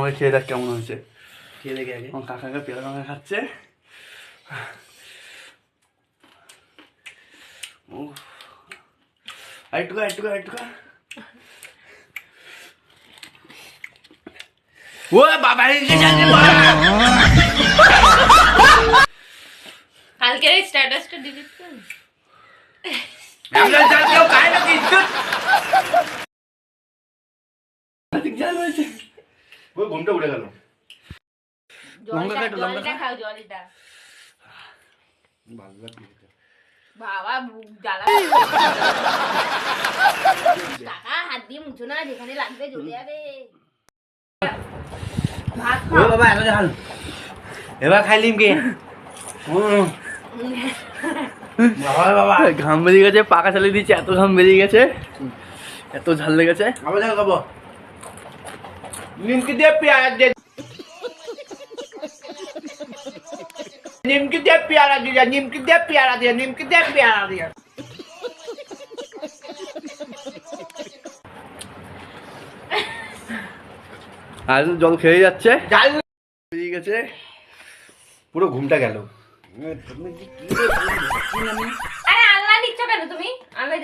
আমাকে খেয়ে দেখ কেমন হয়েছে। খেয়ে দেখে আগে। আমার কাকাকে পেয়ারা কাকা খাচ্ছে। আরেকটুকু আরেকটুকু আরেকটুকু। ও বাবা কালকের এই স্ট্যাটাসটা ডিলিট কর। আমরা জানতেও খায় না কিন্তু ঠিক জান হয়েছে। ওই ঘুমটা উড়ে গেল। জলটা খাও জলটা। বাবা জ্বালা টাকা হাত দিয়ে মুছো না, যেখানে লাগবে জ্বলে যাবে। ভাত ও বাবা এত ঝাল। এবার খাইলিম কে? বাবা বাবা ঘাম বেরিয়ে গেছে, পাকা চালিয়ে দিয়েছে, এত ঘাম বেরিয়ে গেছে, এত ঝাল লেগেছে। আবার ঝাল খাবো। নিমকি দিয়ে পেয়ারা দিয়ে, নিমকি দিয়ে পেয়ারা দিয়ে, নিমকি দিয়ে পেয়ারা দিয়ে, নিমকি দিয়ে পেয়ারা দিয়ে। আর জল খেয়ে যাচ্ছে, ঝাল বেরিয়ে গেছে। পুরো ঘুমটা গেল। আরে আল্লাহ দিচ্ছ কেন তুমি? আল্লাহ